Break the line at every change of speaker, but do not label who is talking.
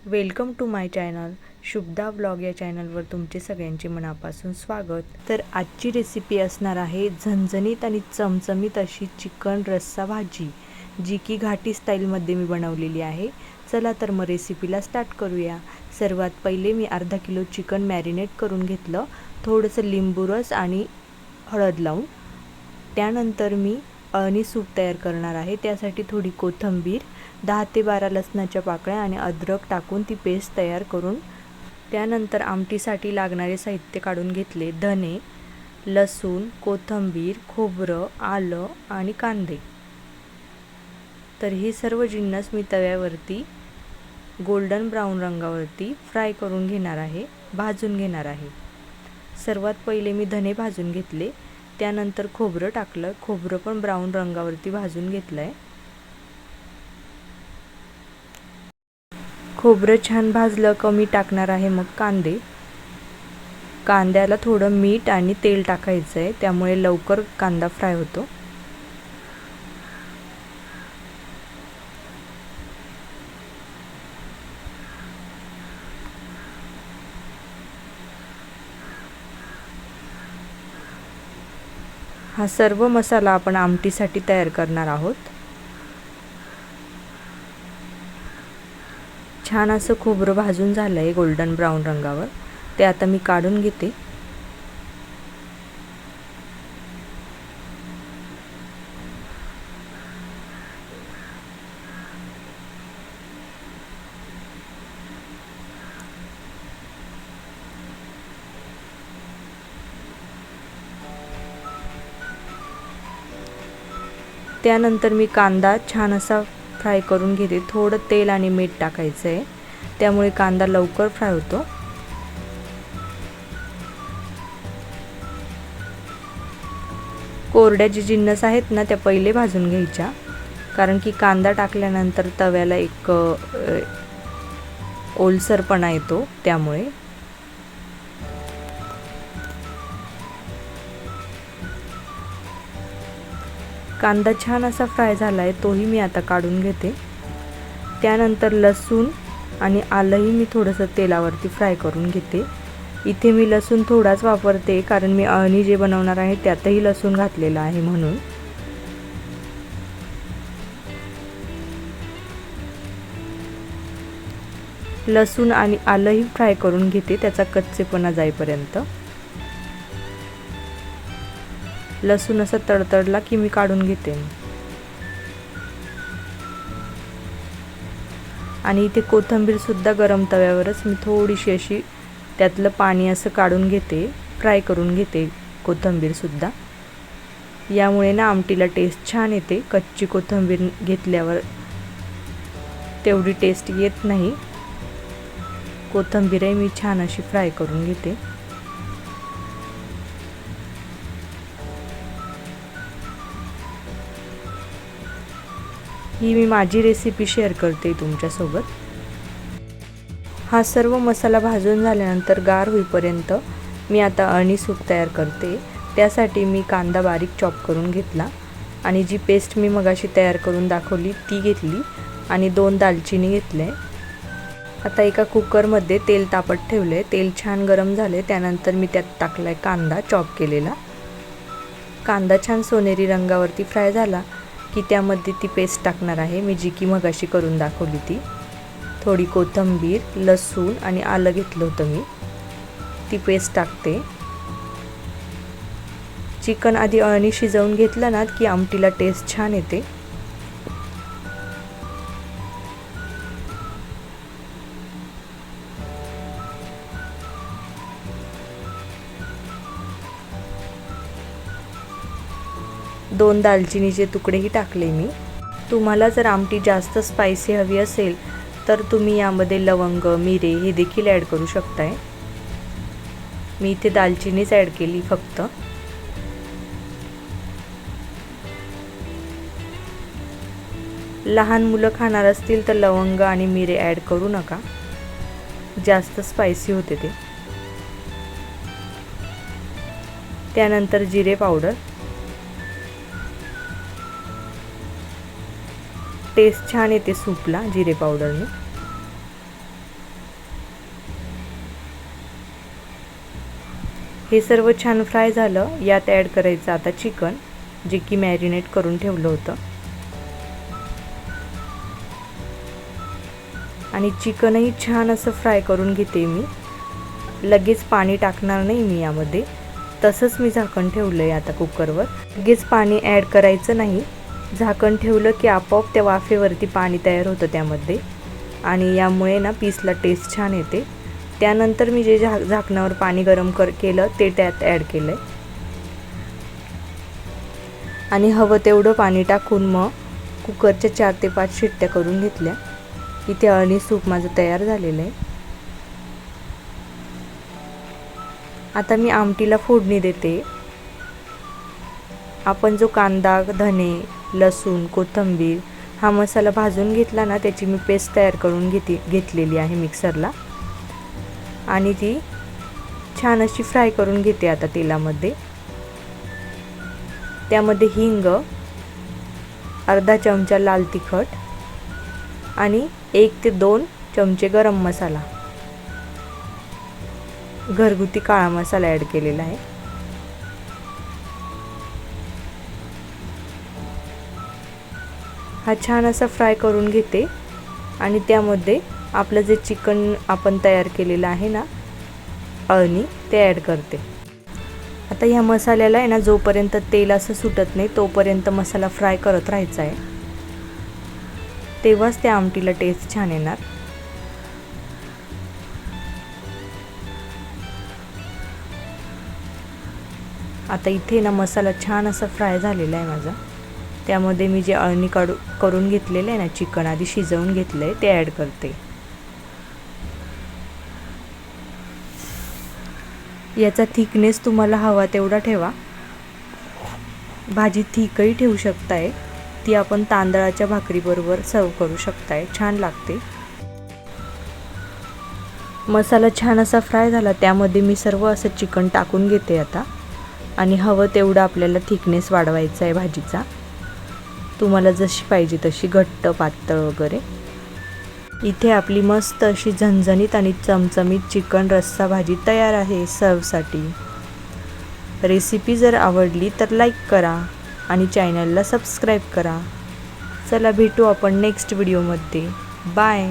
Welcome to my channel Shubhada blog या चॅनलवर तुमचे सगळ्यांचे मनापासून स्वागत। तर आजची रेसिपी असणार आहे झणझणीत आणि चमचमीत अशी चिकन रस्सा भाजी, जी की घाटी स्टाईलमध्ये मी बनवलेली आहे। चला तर मग रेसिपीला स्टार्ट करूया। सर्वात पहिले मी अर्धा किलो चिकन मॅरिनेट करून घेतलं, थोडंसं लिंबू रस आणि हळद लावून। त्यानंतर मी अळणी सूप तयार करणार आहे। त्यासाठी थोडी कोथिंबीर, 10 ते 12 लसणाच्या पाकळ्या आणि अद्रक टाकून ती पेस्ट तयार करून, त्यानंतर आमटीसाठी लागणारे साहित्य काढून घेतले। धने, लसूण, कोथिंबीर, खोबरं, आलं आणि कांदे। तर हे सर्व जिन्नस मी तव्यावरती गोल्डन ब्राऊन रंगावरती फ्राय करून घेणार आहे, भाजून घेणार आहे। सर्वात पहिले मी धने भाजून घेतले, त्यानंतर खोबरं टाकलं, खोबरं पण ब्राऊन रंगावरती भाजून घेतलंय। खोबरं छान भाजलं की मी टाकणार आहे मग कांदे। कांद्याला थोडं मीठ आणि तेल टाकायचं आहे, त्यामुळे लवकर कांदा फ्राय होतो। हा सर्व मसाला आपण आमटीसाठी तयार करणार आहोत। छान असं खोबरं भाजून झालं आहे गोल्डन ब्राऊन रंगावर, ते आता मी काढून घेते। त्यानंतर मी कांदा छान असा फ्राय करून घेते। थोडं तेल आणि मीठ टाकायचं आहे, त्यामुळे कांदा लवकर फ्राय होतो। कोरड्या जे जिन्नस आहेत ना, त्या पहिले भाजून घ्यायच्या, कारण की कांदा टाकल्यानंतर तव्याला एक ओलसरपणा येतो, त्यामुळे। कांदा छान असा फ्राय झाला आहे, तोही मी आता काढून घेते। त्यानंतर लसूण आणि आलंही मी थोडंसं तेलावरती फ्राय करून घेते। इथे मी लसूण थोडाच वापरते, कारण मी अळणी जे बनवणार आहे त्यातही लसूण घातलेला आहे म्हणून। लसूण आणि आलंही फ्राय करून घेते, त्याचा कच्चेपणा जाईपर्यंत। लसूण असा तडतडला की मी काढून घेते। आणि इथे कोथिंबीर सुद्धा गरम तव्यावरच मी थोडीशी अशी त्यातलं पाणी असं काढून घेते, फ्राय करून घेते कोथिंबीर सुद्धा। यामुळे ना आमटीला टेस्ट छान येते। कच्ची कोथिंबीर घेतल्यावर तेवढी टेस्ट येत नाही। कोथिंबीरही मी छान अशी फ्राय करून घेते। ही मी माझी रेसिपी शेअर करते तुमच्यासोबत। हा सर्व मसाला भाजून झाल्यानंतर गार होईपर्यंत मी आता अळणी सूप तयार करते। त्यासाठी मी कांदा बारीक चॉप करून घेतला आणि जी पेस्ट मी मगाशी तयार करून दाखवली ती घेतली आणि 2 दालचिनी घेतले। आता एका कुकरमध्ये तेल तापत ठेवले, तेल छान गरम झाले, त्यानंतर मी त्यात टाकलाय कांदा चॉप केलेला। कांदा छान सोनेरी रंगावरती फ्राय झाला की त्यामध्ये ती पेस्ट टाकणार आहे मी, जी की मगाशी करून दाखवली ती। थोडी कोथिंबीर, लसूण आणि आलं घेतलं होतं मी, ती पेस्ट टाकते। चिकन आधी अळणी शिजवून घेतलं ना की आमटीला टेस्ट छान येते। दोन दालचिनीचे तुकडेही टाकले मी। तुम्हाला जर आमटी जास्त स्पायसी हवी असेल तर तुम्ही यामध्ये लवंग, मिरे हे देखील ॲड करू शकताय। मी इथे दालचिनीच ॲड केली फक्त। लहान मुलं खाणार असतील तर लवंग आणि मिरे ॲड करू नका, जास्त स्पायसी होते ते। त्यानंतर जिरे पावडर, टेस्ट छान येते सूपला जिरे पावडरने। हे सर्व छान फ्राय झालं. यात ॲड करायचं आता चिकन, जे की मॅरिनेट करून ठेवलं होतं. आणि चिकनही छान असं फ्राय करून घेते मी. लगेच पाणी टाकणार नाही मी यामध्ये, तसंच मी झाकण ठेवलं आहे आता कुकरवर. लगेच पाणी ॲड करायचं नाही. झाकण ठेवलं की आपोआप त्या वाफेवरती पाणी तयार होतं त्यामध्ये, आणि यामुळे ना पीसला टेस्ट छान येते. त्यानंतर मी जे झाकणावर पाणी गरम केलं ते त्यात ॲड केलं आहे, आणि हवं तेवढं पाणी टाकून मग कुकरच्या 4 ते 5 शिट्ट्या करून घेतल्या. इथे अळणी सूप माझं तयार झालेलं आहे. आता मी आमटीला फोडणी देते. आपण जो कांदा, धने, लसूण, कोथिंबीर हा मसाला भाजून घेतला ना, त्याची मी पेस्ट तयार करून घेतलेली आहे मिक्सरला, आणि ती छान अशी फ्राय करून घेते आता तेलामध्ये. त्यामध्ये हिंग, अर्धा चमचा लाल तिखट आणि 1 ते 2 चमचे गरम मसाला, घरगुती काळा मसाला ॲड केलेला आहे. हा छान असा फ्राय करून घेते, आणि त्यामध्ये आपलं जे चिकन आपण तयार केलेलं आहे ना अळणी, ते ॲड करते. आता ह्या मसाल्याला आहे ना, जोपर्यंत तेल असं सुटत नाही तोपर्यंत मसाला फ्राय करत राहायचा आहे, तेव्हाच त्या आमटीला टेस्ट छान येणार. आता इथे ना मसाला छान असा फ्राय झालेला आहे माझा. त्यामध्ये मी जे अळणी करून घेतलेलं आहे ना, चिकन आधी शिजवून घेतलं आहे, ते ॲड करते. याचा थिकनेस तुम्हाला हवा तेवढा ठेवा. भाजी थिकही ठेवू शकताय. ती आपण तांदळाच्या भाकरीबरोबर सर्व करू शकताय, छान लागते. मसाला छान असा फ्राय झाला. त्यामध्ये मी सर्व असं चिकन टाकून घेते आता, आणि हवं तेवढं आपल्याला थिकनेस वाढवायचा आहे भाजीचा. तुम्हाला जशी पाहिजे तशी, घट्ट, पातळ वगैरे. इथे आपली मस्त अशी झणझणीत आणि चमचमीत चिकन रस्सा भाजी तयार आहे सर्वसाठी. रेसिपी जर आवडली तर लाईक करा आणि चॅनलला सबस्क्राईब करा. चला भेटू आपण नेक्स्ट व्हिडिओमध्ये. बाय.